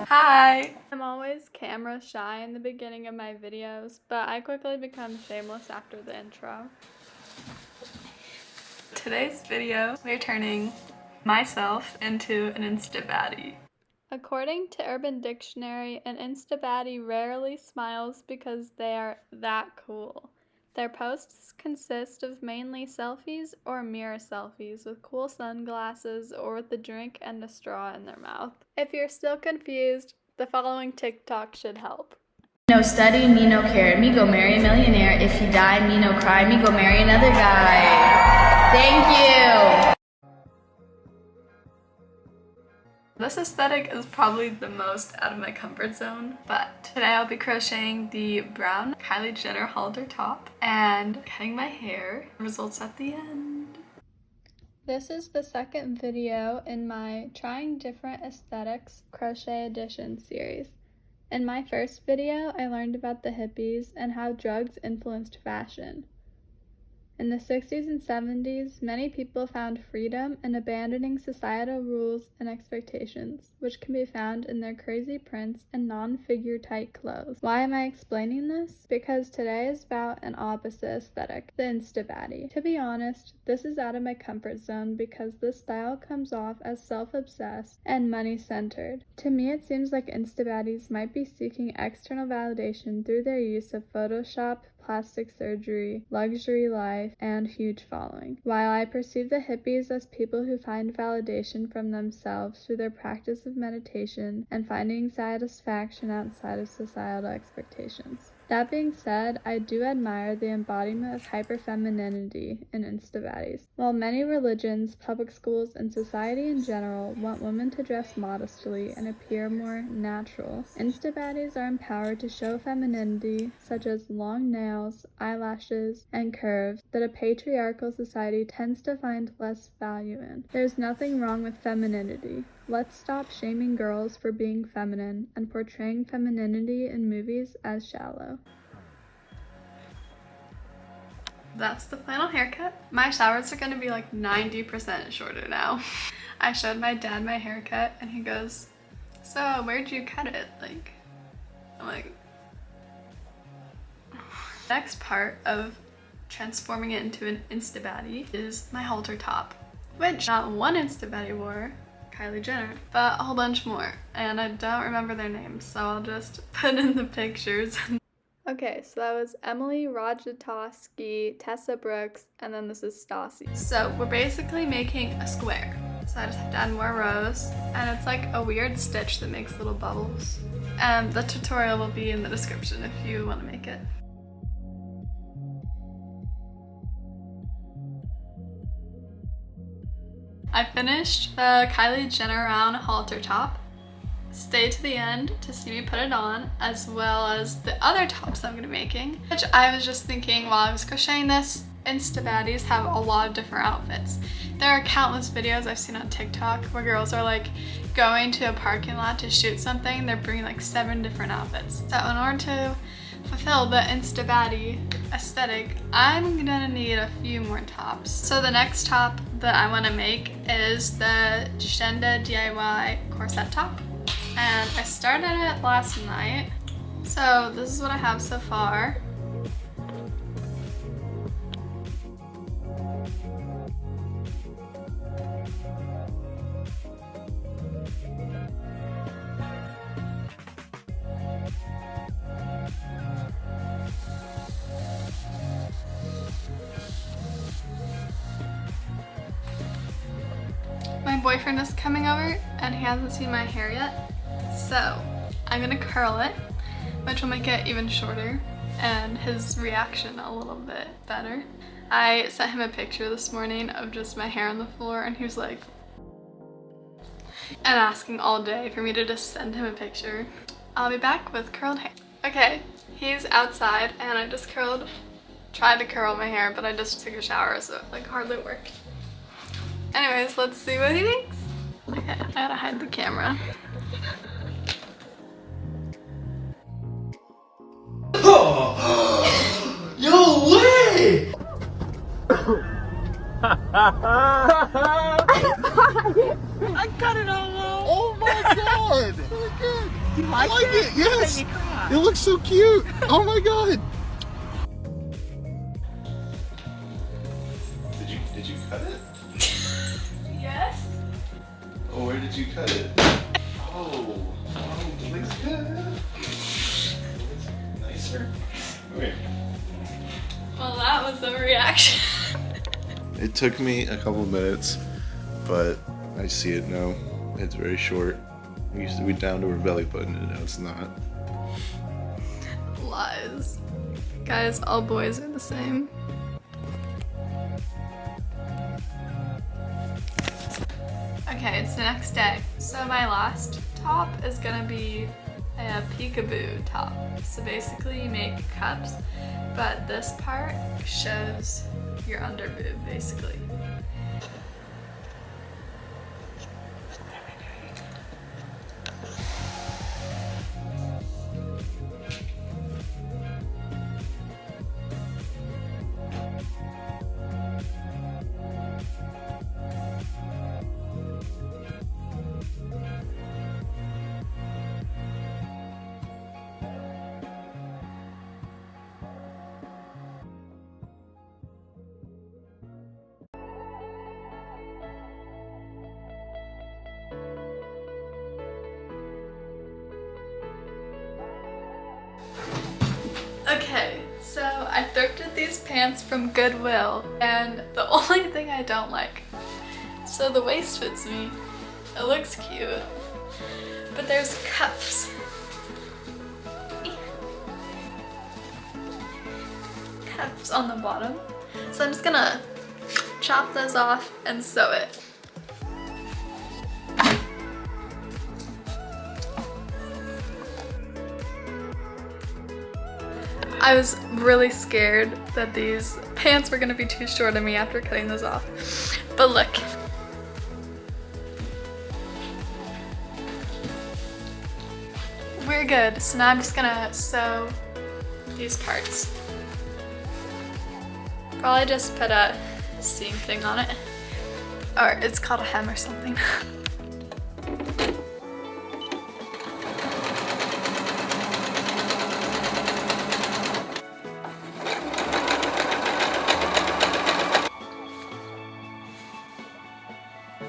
Hi! I'm always camera shy in the beginning of my videos, but I quickly become shameless after the intro. Today's video, we're turning myself into an Insta baddie. According to Urban Dictionary, an Insta baddie rarely smiles because they are that cool. Their posts consist of mainly selfies or mirror selfies with cool sunglasses or with a drink and a straw in their mouth. If you're still confused, the following TikTok should help. No study, me no care, me go marry a millionaire. If you die, me no cry, me go marry another guy. Thank you. This aesthetic is probably the most out of my comfort zone, but today I'll be crocheting the brown Kylie Jenner halter top and cutting my hair. Results at the end. This is the second video in my Trying Different Aesthetics Crochet Edition series. In my first video, I learned about the hippies and how drugs influenced fashion. In the 60s and 70s, many people found freedom in abandoning societal rules and expectations, which can be found in their crazy prints and non-figure tight clothes. Why am I explaining this? Because today is about an opposite aesthetic, the Insta baddie. To be honest, this is out of my comfort zone because this style comes off as self-obsessed and money-centered. To me, it seems like Insta baddies might be seeking external validation through their use of Photoshop, plastic surgery, luxury life, and huge following. While I perceive the hippies as people who find validation from themselves through their practice of meditation and finding satisfaction outside of societal expectations. That being said, I do admire the embodiment of hyperfemininity in Insta baddies. While many religions, public schools, and society in general want women to dress modestly and appear more natural, Insta baddies are empowered to show femininity such as long nails, eyelashes, and curves that a patriarchal society tends to find less value in. There's nothing wrong with femininity. Let's stop shaming girls for being feminine and portraying femininity in movies as shallow. That's the final haircut. My showers are gonna be like 90% shorter now. I showed my dad my haircut and he goes, "So where'd you cut it?" I'm like, next part of transforming it into an Insta baddie is my halter top, which not one Insta baddie wore, Kylie Jenner, but a whole bunch more, and I don't remember their names, so I'll just put in the pictures. Okay, so that was Emily Ratajkowski, Tessa Brooks, and then this is Stassi. So we're basically making a square. So I just have to add more rows, and it's like a weird stitch that makes little bubbles. And the tutorial will be in the description if you want to make it. I finished the Kylie Jenner round halter top. Stay to the end to see me put it on, as well as the other tops I'm gonna be making, which I was just thinking while I was crocheting this, Insta baddies have a lot of different outfits. There are countless videos I've seen on TikTok where girls are like going to a parking lot to shoot something, they're bringing like 7 different outfits. So in order to fulfill the Insta baddie aesthetic, I'm gonna need a few more tops. So the next top that I wanna make is the Shenda DIY corset top. And I started it last night. So this is what I have so far. My boyfriend is coming over and he hasn't seen my hair yet. So I'm gonna curl it, which will make it even shorter and his reaction a little bit better. I sent him a picture this morning of just my hair on the floor and he was like, and asking all day for me to just send him a picture. I'll be back with curled hair. Okay, he's outside and I just tried to curl my hair, but I just took a shower, so it like hardly worked. Anyways, let's see what he thinks. Okay, I gotta hide the camera. Yo, way! I got it all out. Oh my god! Look good. I like it, yes! It looks so cute! Oh my god! Did you cut it? Yes. Oh, where did you cut it? Oh, it looks good. It looks nicer. Okay. Well, that was the reaction. It took me a couple minutes, but I see it now. It's very short. It used to be down to her belly button, and now it's not. Lies. Guys, all boys are the same. Okay, it's the next day. So my last top is gonna be a peekaboo top. So basically you make cups, but this part shows your under boob basically. Okay, so I thrifted these pants from Goodwill, and the only thing I don't like, so the waist fits me, it looks cute, but there's cuffs. Cuffs on the bottom, so I'm just gonna chop those off and sew it. I was really scared that these pants were gonna be too short on me after cutting those off. But look. We're good. So now I'm just gonna sew these parts. Probably just put a seam thing on it. Or it's called a hem or something.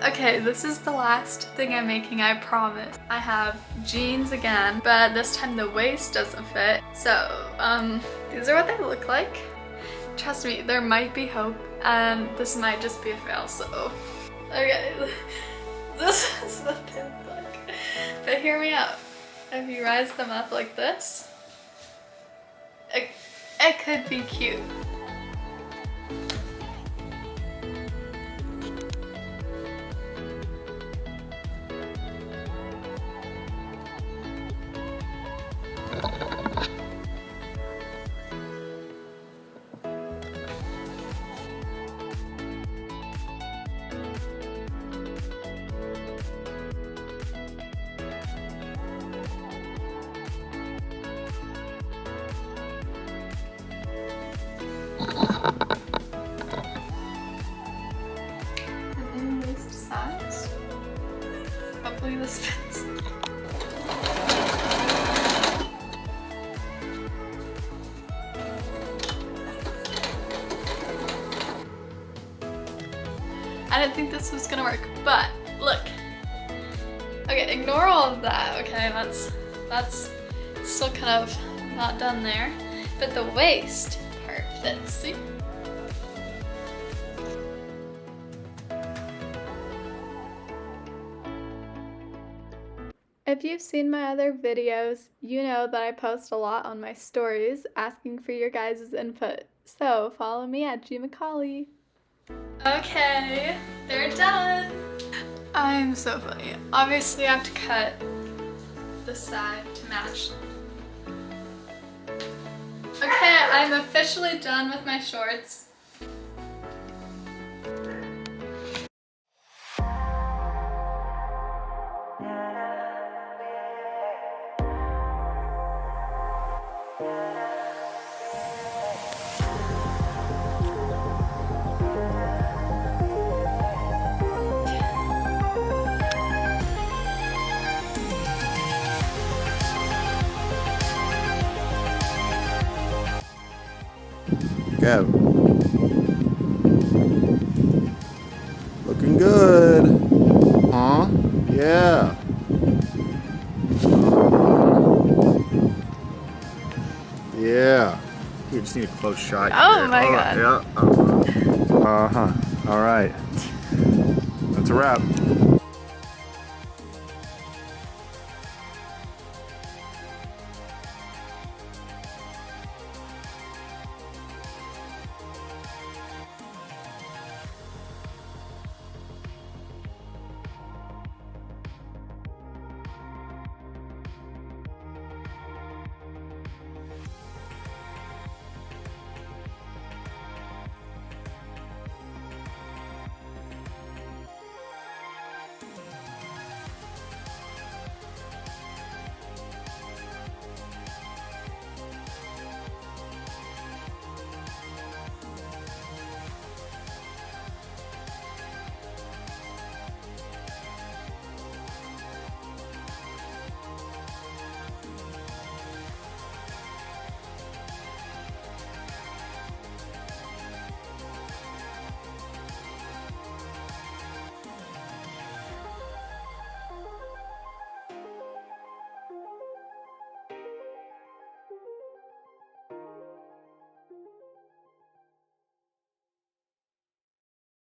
Okay, this is the last thing I'm making, I promise. I have jeans again, but this time the waist doesn't fit. So, these are what they look like. Trust me, there might be hope, and this might just be a fail, so. Okay, this is what they look like. But hear me out. If you rise them up like this, it could be cute. Hopefully this fits. I didn't think this was gonna work, but look. Okay, ignore all of that, okay? That's still kind of not done there. But the waist part fits, see? If you've seen my other videos, you know that I post a lot on my stories asking for your guys' input. So follow me at GMcCauley. Okay, they're done. I'm so funny. Obviously I have to cut the side to match. Okay, I'm officially done with my shorts. Gab. Looking good. Huh? Yeah. Yeah. We just need a close shot. Oh here. my God. Yeah. All right. That's a wrap.